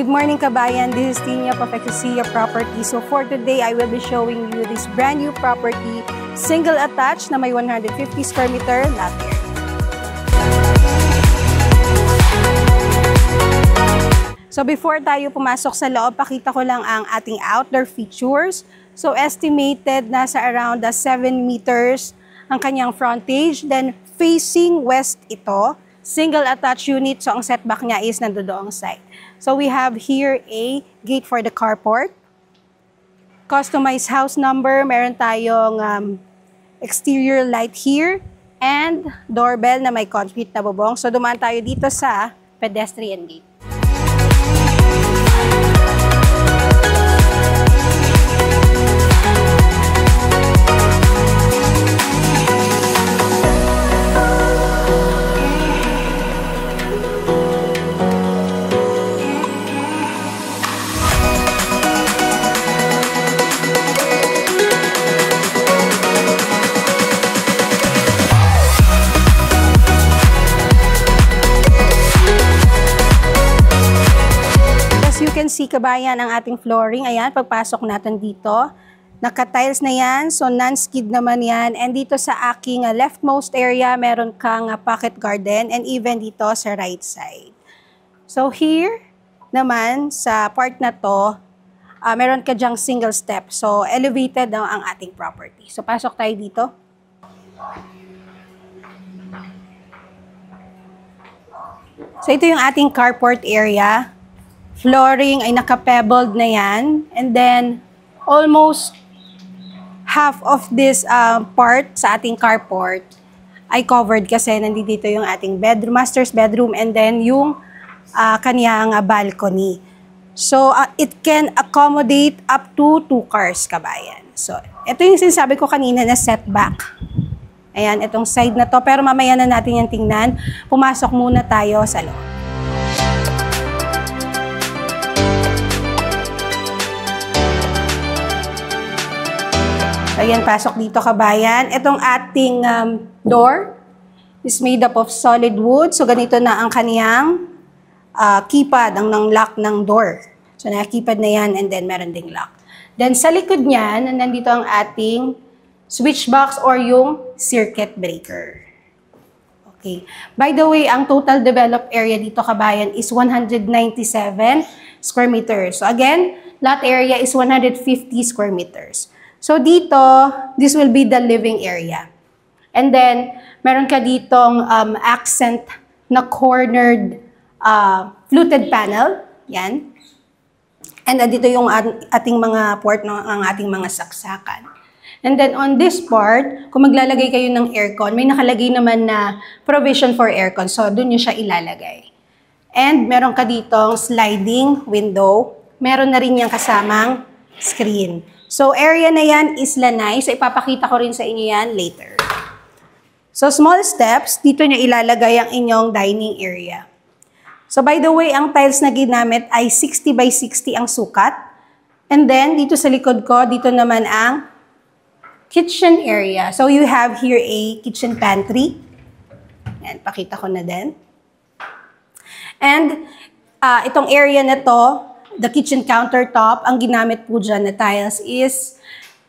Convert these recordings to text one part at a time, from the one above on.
Good morning, kabayan. This is Tina of Ecclesia Property. So for today, I will be showing you this brand new property, single attached na may 150 square meter lot area. So before tayo pumasok sa loob, pakita ko lang ang ating outdoor features. So estimated nasa around 7 meters ang kanyang frontage. Then facing west ito. Single attached unit, so ang setback niya is nandoon side. So we have here a gate for the carport. Customized house number, meron tayong exterior light here and doorbell na may concrete na bubong. So dumaan tayo dito sa pedestrian gate. See kabayan ang ating flooring. Ayan, pagpasok natin dito, naka-tiles na yan, so non-skid naman yan. And dito sa aking leftmost area, meron kang pocket garden and even dito sa right side. So here naman, sa part na to, meron ka dyang single step. So elevated ang ating property. So pasok tayo dito. So ito yung ating carport area. Flooring ay naka-pebbled na yan. And then, almost half of this part sa ating carport ay covered kasi nandito yung ating bedroom, master's bedroom, and then yung kanyang balcony. So, it can accommodate up to 2 cars, kabayan. So, ito yung sinasabi ko kanina na setback. Ayan, itong side na to. Pero mamaya na natin yung tingnan. Pumasok muna tayo sa loob. Ayan, pasok dito kabayan. Itong ating door is made up of solid wood. So, ganito na ang kaniyang keypad, ang lock ng door. So, naka-keypad na yan and then meron ding lock. Then, sa likod niyan, nandito ang ating switch box or yung circuit breaker. Okay. By the way, ang total developed area dito kabayan is 197 square meters. So, again, lot area is 150 square meters. So dito, this will be the living area. And then, meron ka ditong accent na cornered fluted panel. Yan. And dito yung ating mga port ng ating mga saksakan. And then on this part, kung maglalagay kayo ng aircon, may nakalagay naman na provision for aircon. So doon nyo siya ilalagay. And meron ka ditong sliding window. Meron na rin yung kasamang screen. So, area na yan is lanay. So, ipapakita ko rin sa inyo yan later. So, small steps. Dito nyo ilalagay ang inyong dining area. So, by the way, ang tiles na ginamit ay 60 by 60 ang sukat. And then, dito sa likod ko, dito naman ang kitchen area. So, you have here a kitchen pantry. Yan, pakita ko na din. And, itong area na to, the kitchen countertop, ang ginamit po dyan na tiles is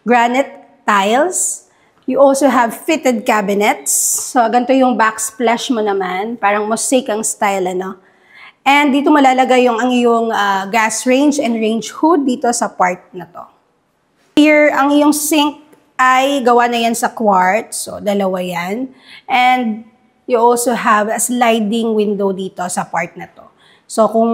granite tiles. You also have fitted cabinets. So, ganito yung backsplash mo naman. Parang mosaic ang style, ano? And dito malalagay ang iyong gas range and range hood dito sa part na to. Here, ang iyong sink ay gawa na yan sa quartz. So, dalawa yan. And you also have a sliding window dito sa part na to. So, kung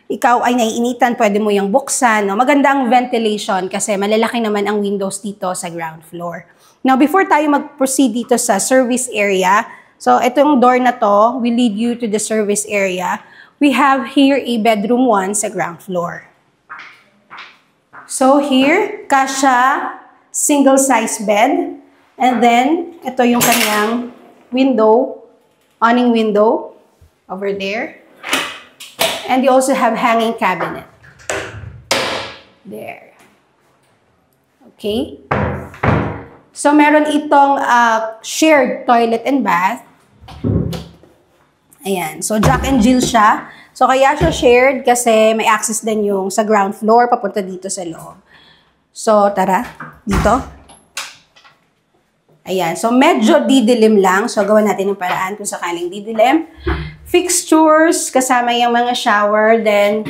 ikaw ay naiinitan, pwede mo yung buksan. No? Maganda ang ventilation kasi malalaki naman ang windows dito sa ground floor. Now, before tayo mag-proceed dito sa service area, so itong door na to will lead you to the service area. We have here a bedroom 1 sa ground floor. So here, kasha, single size bed. And then, ito yung kanyang window, awning window over there. And you also have hanging cabinet. There. Okay. So, meron itong shared toilet and bath. Ayan. So, Jack and Jill siya. So, kaya siya shared kasi may access din yung sa ground floor papunta dito sa loob. So, tara. Dito. Ayan. So, medyo didilim lang. So, gawa natin ng paraan kung sakaling didilim. Fixtures, kasama yung mga shower. Then,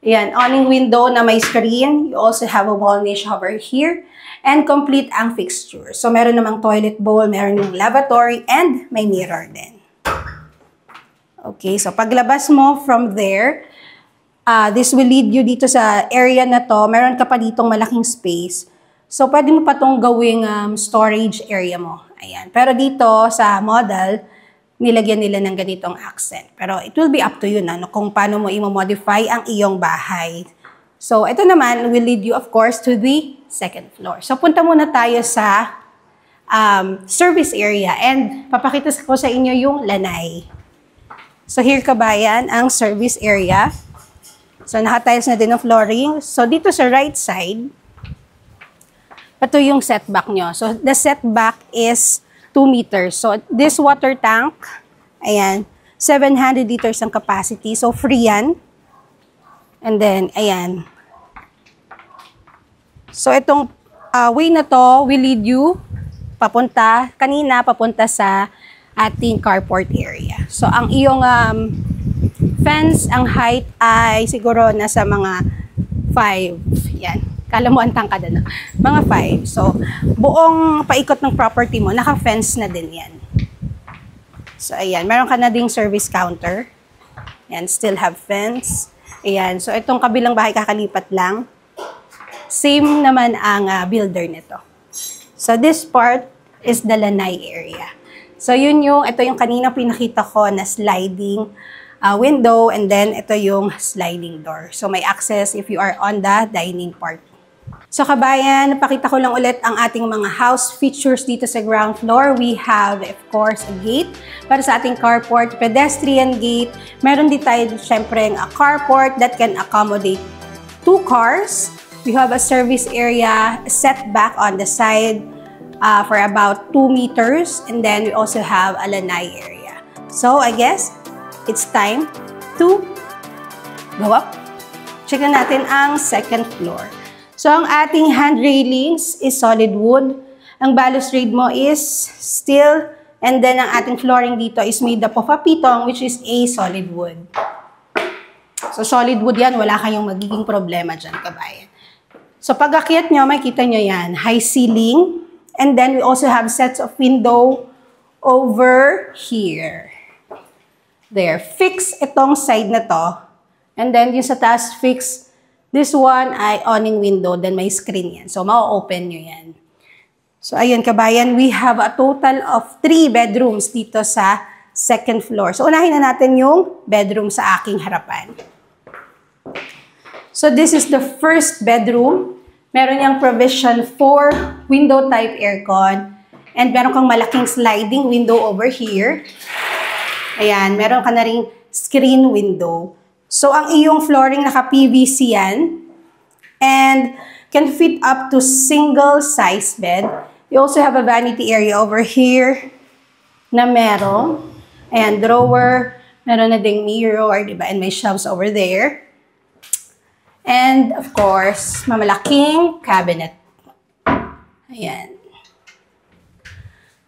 ayan, awning window na may screen. You also have a wall niche over here. And complete ang fixture. So, meron namang toilet bowl, meron yung lavatory, and may mirror din. Okay, so paglabas mo from there, this will lead you dito sa area na to. Meron ka pa ditong malaking space. So, pwede mo pa itong gawing storage area mo. Ayan. Pero dito sa model, nilagyan nila ng ganitong accent. Pero it will be up to you na kung paano mo i-modify ang iyong bahay. So, ito naman will lead you, of course, to the second floor. So, punta muna tayo sa service area. And papakita ko sa inyo yung lanay. So, here kabayan, ang service area. So, naka-tiles na din ng flooring. So, dito sa right side, ito yung setback nyo. So, the setback is 2 meters. So, this water tank, ayan, 700 liters ang capacity. So, free yan. And then, ayan. So, itong way na to will lead you papunta sa ating carport area. So, ang iyong fence, ang height ay siguro nasa mga 5. Yan. Kala mo ang tangkad, ano? Mga 5. So, buong paikot ng property mo, naka-fence na din yan. So, ayan. Meron ka na ding service counter. Yan. Still have fence. Ayan. So, itong kabilang bahay kakalipat lang. Same naman ang builder nito. So, this part is the lanay area. So, ito yung kanina pinakita ko na sliding window, and then ito yung sliding door. So, may access if you are on the dining part. So, kabayan, napakita ko lang ulit ang ating mga house features dito sa ground floor. We have, of course, a gate para sa ating carport, pedestrian gate. Meron din tayo, syempre, a carport that can accommodate 2 cars. We have a service area, a setback on the side, for about 2 meters, and then we also have a lanai area. So, I guess, it's time to go up. Check na natin ang second floor. So, ang ating hand railings is solid wood. Ang balustrade mo is steel, and then ang ating flooring dito is made up of a pitong, which is a solid wood. So, solid wood yan, wala kayong magiging problema dyan, kabayan. So, pag akyat nyo, makikita nyo yan, high ceiling. And then, we also have sets of window over here. There. Fix itong side na to. And then, yung sa taas, fix this one ay awning window. Then, may screen yan. So, ma-open nyo yan. So, ayun, kabayan, we have a total of 3 bedrooms dito sa second floor. So, unahin na natin yung bedroom sa aking harapan. So, this is the first bedroom. Meron niyang provision for window type aircon. And meron kang malaking sliding window over here. Ayan, meron ka na ring screen window. So, ang iyong flooring naka-PVC yan. And can fit up to single size bed. You also have a vanity area over here na meron. Ayan, drawer. Meron na ding mirror, diba? And may shelves over there. And, of course, mamalaking cabinet. Ayan.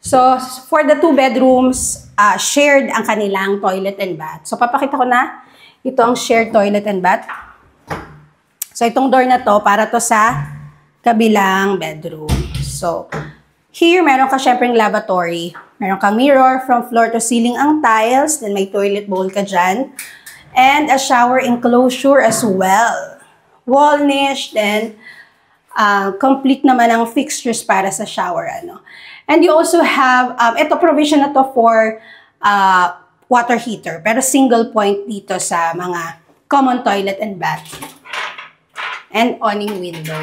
So, for the 2 bedrooms, shared ang kanilang toilet and bath. So, papakita ko na. Ito ang shared toilet and bath. So, itong door na to, para to sa kabilang bedroom. So, here, meron ka syempreng lavatory. Meron kang mirror from floor to ceiling ang tiles. Then, may toilet bowl ka dyan. And a shower enclosure as well. Wall niche, then complete naman ang fixtures para sa shower. And you also have, ito provision na to for water heater, pero single point dito sa mga common toilet and bath. And awning window.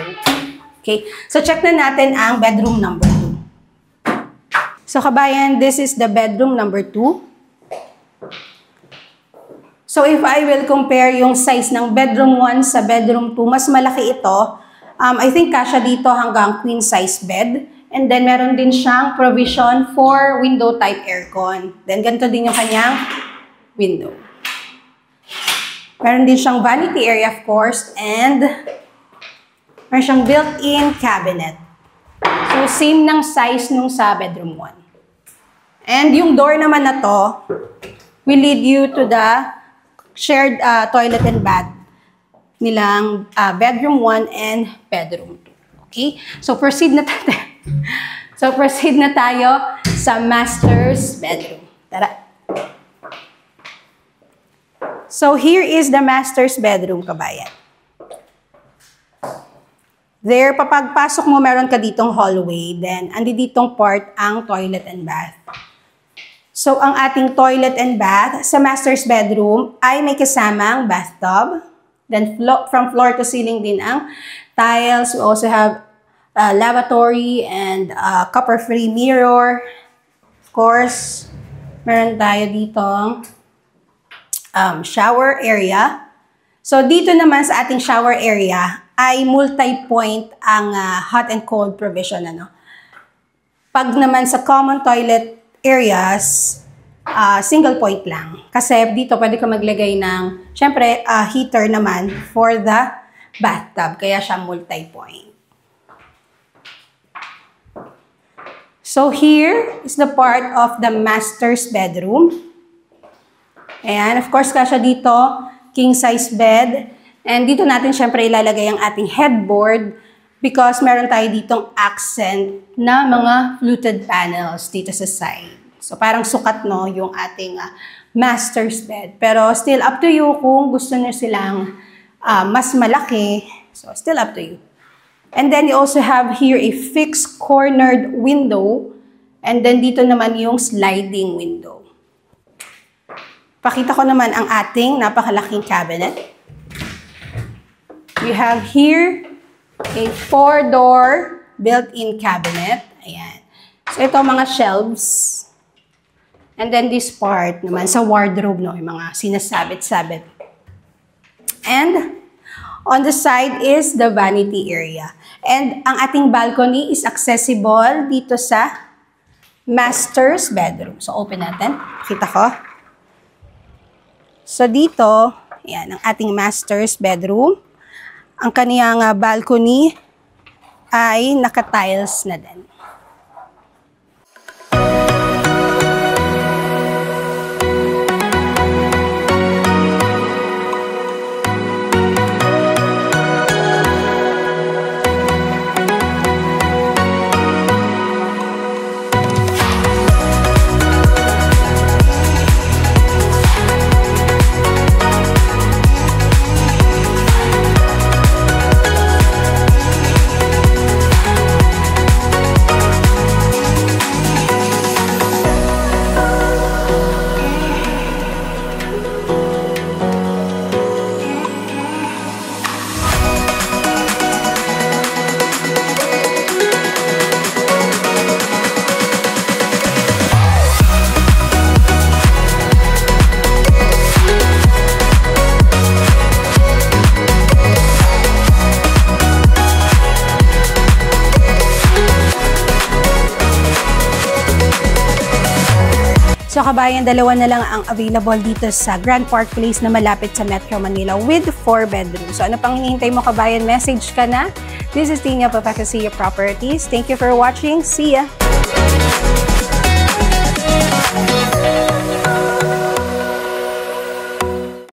Okay, so check na natin ang bedroom number 2. So kabayan, this is the bedroom number 2. So, if I will compare yung size ng bedroom 1 sa bedroom 2, mas malaki ito. I think kasya dito hanggang queen size bed. And then, meron din siyang provision for window type aircon. Then, ganito din yung kanyang window. Meron din siyang vanity area, of course, and meron siyang built-in cabinet. So, same ng size nung sa bedroom 1. And yung door naman na to will lead you to the shared toilet and bath nilang bedroom 1 and bedroom 2. Okay? So, proceed na tayo. Sa master's bedroom. Tara! So, here is the master's bedroom, kabayan. There, papagpasok mo, meron ka ditong hallway. Then, andi ditong part ang toilet and bath. So, ang ating toilet and bath sa master's bedroom ay may kasamang bathtub. Then, from floor to ceiling din ang tiles. We also have lavatory and copper-free mirror. Of course, meron tayo ditong shower area. So, dito naman sa ating shower area ay multi-point ang hot and cold provision. Pag naman sa common toilet areas, single point lang. Kasi dito pwede ka maglagay ng, syempre, heater naman for the bathtub. Kaya siya multi-point. So, here is the part of the master's bedroom. Ayan, of course, kasya dito, king-size bed. And dito natin syempre ilalagay ang ating headboard because meron tayo ditong accent na mga fluted panels dito sa side. So, parang sukat, no, yung ating master's bed. Pero still up to you kung gusto nyo silang mas malaki. So, still up to you. And then, you also have here a fixed cornered window. And then, dito naman yung sliding window. Pakita ko naman ang ating napakalaking cabinet. We have here a 4-door built-in cabinet. Ayan. So, ito mga shelves. And then this part naman sa wardrobe, no, yung mga sinasabit-sabit. And on the side is the vanity area. And ang ating balcony is accessible dito sa master's bedroom. So, open natin. Kita ko. So, dito, yan, ang ating master's bedroom. Ang kaniyang balcony ay naka-tiles na din. So kabayan, dalawa na lang ang available dito sa Grand Park Place na malapit sa Metro Manila with 4 bedrooms. So ano pang hinihintay mo kabayan? Message ka na. This is Tina Papakasiya Properties. Thank you for watching. See ya!